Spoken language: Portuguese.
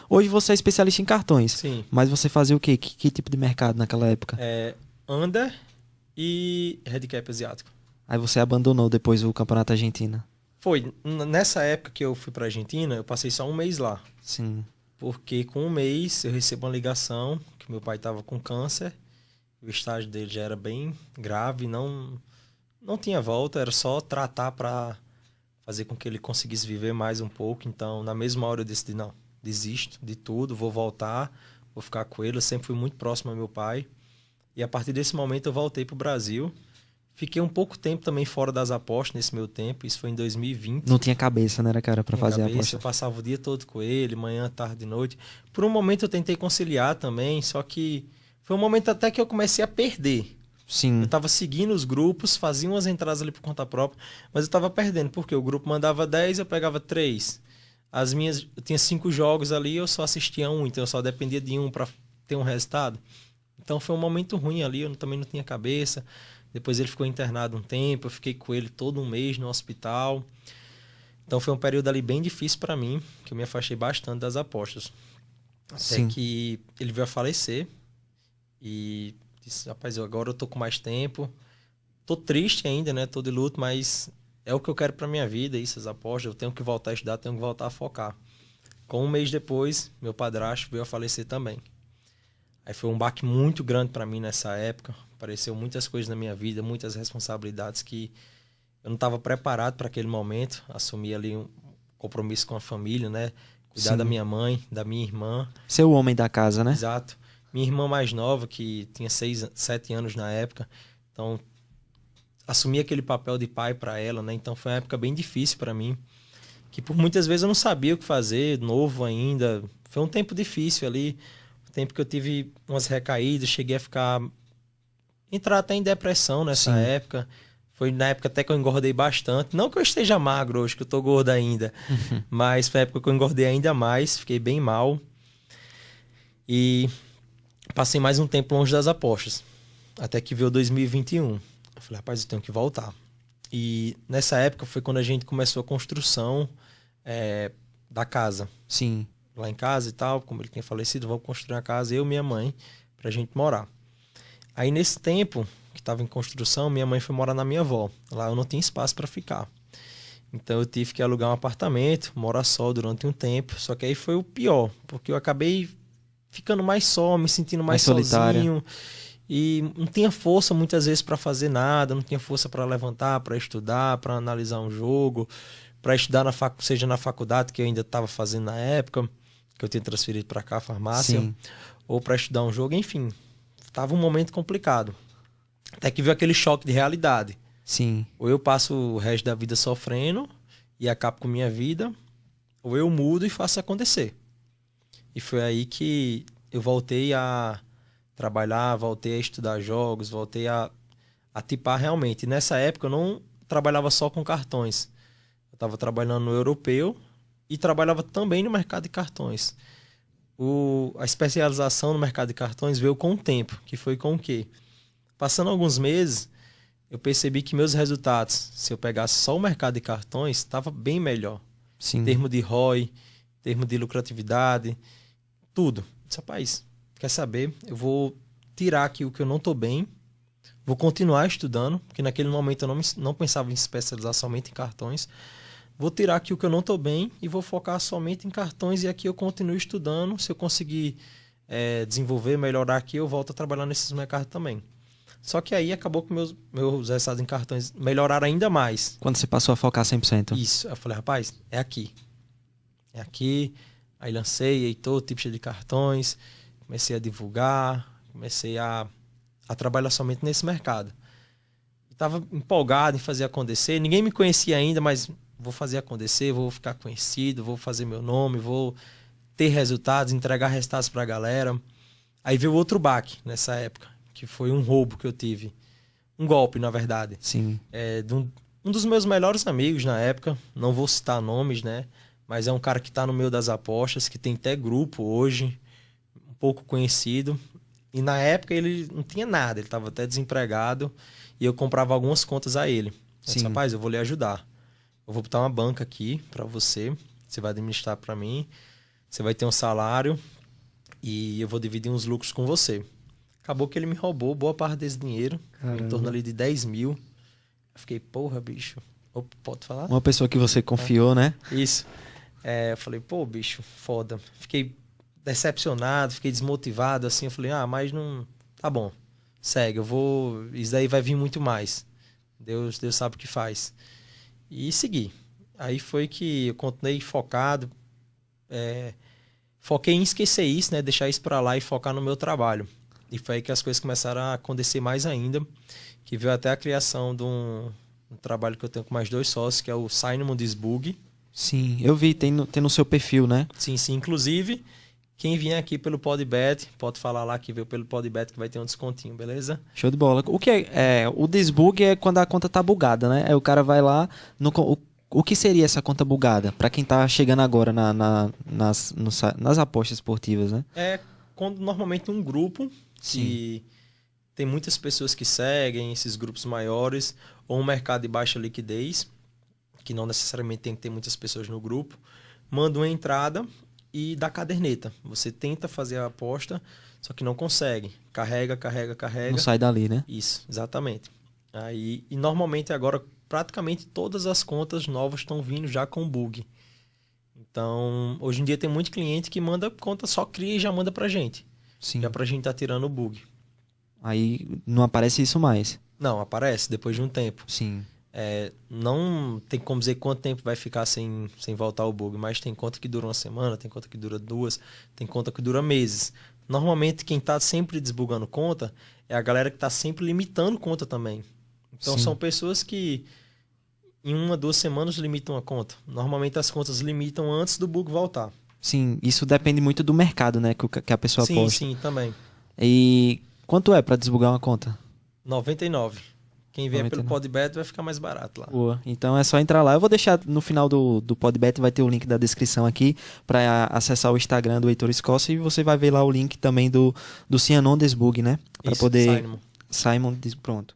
Hoje você é especialista em cartões. Sim. Mas você fazia o quê? Que tipo de mercado naquela época? Under e handicap asiático. Aí você abandonou depois o Campeonato Argentina. Foi. Nessa época que eu fui pra Argentina, eu passei só um mês lá. Sim. Porque com um mês eu recebo uma ligação que meu pai estava com câncer. O estágio dele já era bem grave, não tinha volta, era só tratar para fazer com que ele conseguisse viver mais um pouco. Então, na mesma hora eu decidi, não, desisto de tudo, vou voltar, vou ficar com ele. Eu sempre fui muito próximo ao meu pai. E a partir desse momento eu voltei para o Brasil. Fiquei um pouco tempo também fora das apostas nesse meu tempo. Isso foi em 2020. Não tinha cabeça, né, cara, pra fazer a Cabeça, aposta. eu passava o dia todo com ele, manhã, tarde, noite. Por um momento eu tentei conciliar também, só que foi um momento até que eu comecei a perder. Sim. Eu estava seguindo os grupos, fazia umas entradas ali por conta própria, mas eu estava perdendo, porque o grupo mandava 10, eu pegava 3. As minhas, eu tinha 5 jogos ali, eu só assistia um, então eu só dependia de um para ter um resultado. Então foi um momento ruim ali, eu também não tinha cabeça. Depois ele ficou internado um tempo, eu fiquei com ele todo um mês no hospital. Então foi um período ali bem difícil para mim, que eu me afastei bastante das apostas. Até que ele veio a falecer e disse, rapaz, agora eu tô com mais tempo. Tô triste ainda, né? Tô de luto, mas é o que eu quero pra minha vida, isso, as apostas. Eu tenho que voltar a estudar, tenho que voltar a focar. Com um mês depois, meu padrasto veio a falecer também. Aí foi um baque muito grande para mim nessa época. Apareceu muitas coisas na minha vida, muitas responsabilidades que eu não estava preparado para aquele momento. Assumi ali um compromisso com a família, né? Cuidar da minha mãe, da minha irmã. Ser o homem da casa, né? Exato. Minha irmã mais nova, que tinha 7 anos na época. Então, assumi aquele papel de pai para ela, né? Então, foi uma época bem difícil para mim. Que por muitas vezes eu não sabia o que fazer, novo ainda. Foi um tempo difícil ali. Um tempo que eu tive umas recaídas, cheguei a entrar até em depressão nessa época. Foi na época até que eu engordei bastante. Não que eu esteja magro hoje, que eu tô gordo ainda. Mas foi a época que eu engordei ainda mais. Fiquei bem mal. E passei mais um tempo longe das apostas. Até que veio 2021. Eu falei, rapaz, eu tenho que voltar. E nessa época foi quando a gente começou a construção da casa. Sim. Lá em casa e tal, como ele tinha falecido, vamos construir uma casa, eu e minha mãe, pra gente morar. Aí nesse tempo que estava em construção, minha mãe foi morar na minha avó. Lá eu não tinha espaço para ficar. Então eu tive que alugar um apartamento, morar só durante um tempo. Só que aí foi o pior, porque eu acabei ficando mais só, me sentindo mais sozinho. E não tinha força muitas vezes para fazer nada, não tinha força para levantar, para estudar, para analisar um jogo, para estudar seja na faculdade, que eu ainda estava fazendo na época, que eu tinha transferido para cá, a farmácia, ou para estudar um jogo, enfim. Tava um momento complicado. Até que veio aquele choque de realidade. Sim. Ou eu passo o resto da vida sofrendo e acabo com minha vida, ou eu mudo e faço acontecer. E foi aí que eu voltei a trabalhar, voltei a estudar jogos, voltei a tipar realmente. E nessa época eu não trabalhava só com cartões. Eu estava trabalhando no europeu e trabalhava também no mercado de cartões. A especialização no mercado de cartões veio com o tempo, que foi com o quê? Passando alguns meses, eu percebi que meus resultados, se eu pegasse só o mercado de cartões, estava bem melhor. Sim. Em termos de ROI, em termos de lucratividade, tudo. Disse, rapaz, quer saber? Eu vou tirar aqui o que eu não estou bem, vou continuar estudando, porque naquele momento eu não pensava em especializar somente em cartões. Vou tirar aqui o que eu não estou bem e vou focar somente em cartões e aqui eu continuo estudando. Se eu conseguir desenvolver, melhorar aqui, eu volto a trabalhar nesses mercados também. Só que aí acabou que meus resultados em cartões melhoraram ainda mais. Quando você passou a focar 100%? Isso. Eu falei, rapaz, é aqui. É aqui. Aí lancei Heitor, tipos de cartões. Comecei a divulgar. Comecei a trabalhar somente nesse mercado. Estava empolgado em fazer acontecer. Ninguém me conhecia ainda, mas vou fazer acontecer, vou ficar conhecido, vou fazer meu nome, vou ter resultados, entregar resultados para a galera. Aí veio outro baque nessa época, que foi um roubo que eu tive. Um golpe, na verdade. Sim. De um dos meus melhores amigos na época, não vou citar nomes, né? Mas é um cara que está no meio das apostas, que tem até grupo hoje, um pouco conhecido. E na época ele não tinha nada, ele estava até desempregado e eu comprava algumas contas a ele. Eu disse, rapaz, eu vou lhe ajudar. Eu vou botar uma banca aqui para você vai administrar para mim. você vai ter um salário e eu vou dividir uns lucros com você. Acabou que ele me roubou boa parte desse dinheiro, em torno ali de 10 mil. Eu fiquei, porra, bicho. Opa, pode falar? Uma pessoa que você confiou, né? Isso. Eu falei, pô, bicho, foda. Fiquei decepcionado, fiquei desmotivado, assim. Eu falei, mas não... Tá bom, segue, eu vou... Isso daí vai vir muito mais. Deus sabe o que faz. E segui. Aí foi que eu continuei focado. Foquei em esquecer isso, né? Deixar isso pra lá e focar no meu trabalho. E foi aí que as coisas começaram a acontecer mais ainda. Que veio até a criação de um trabalho que eu tenho com mais 2 sócios, que é o Simon Disbug. Sim, eu vi, tem no seu perfil, né? Sim. Inclusive, quem vier aqui pelo Podbet, pode falar lá que veio pelo Podbet que vai ter um descontinho, beleza? Show de bola. O que o desbug é quando a conta tá bugada, né? Aí o cara vai lá, o que seria essa conta bugada? Pra quem tá chegando agora nas apostas esportivas, né? É quando normalmente um grupo que tem muitas pessoas que seguem esses grupos maiores, ou um mercado de baixa liquidez, que não necessariamente tem que ter muitas pessoas no grupo, manda uma entrada e dá caderneta. Você tenta fazer a aposta, só que não consegue. Carrega. Não sai dali, né? Isso, exatamente. E normalmente agora praticamente todas as contas novas estão vindo já com bug. Então, hoje em dia tem muito cliente que manda conta, só cria e já manda pra gente. Sim. Já pra gente tá tirando o bug. Aí não aparece isso mais. Não, aparece depois de um tempo. Sim. Não tem como dizer quanto tempo vai ficar sem voltar o bug, mas tem conta que dura uma semana, tem conta que dura 2, tem conta que dura meses. Normalmente quem tá sempre desbugando conta é a galera que tá sempre limitando conta também. Então Sim. são pessoas que em 1 a 2 semanas limitam a conta. Normalmente as contas limitam antes do bug voltar. Sim, isso depende muito do mercado, né? Que a pessoa aposta. Sim, também. E quanto é pra desbugar uma conta? 99. Quem vier 99. pelo Podbet vai ficar mais barato lá. Boa. Então é só entrar lá. Eu vou deixar no final do Podbet, vai ter o link da descrição aqui para acessar o Instagram do Heitor Scossi, e você vai ver lá o link também do Cianon Desbug, né? Para Isso, poder Simon. Simon, pronto.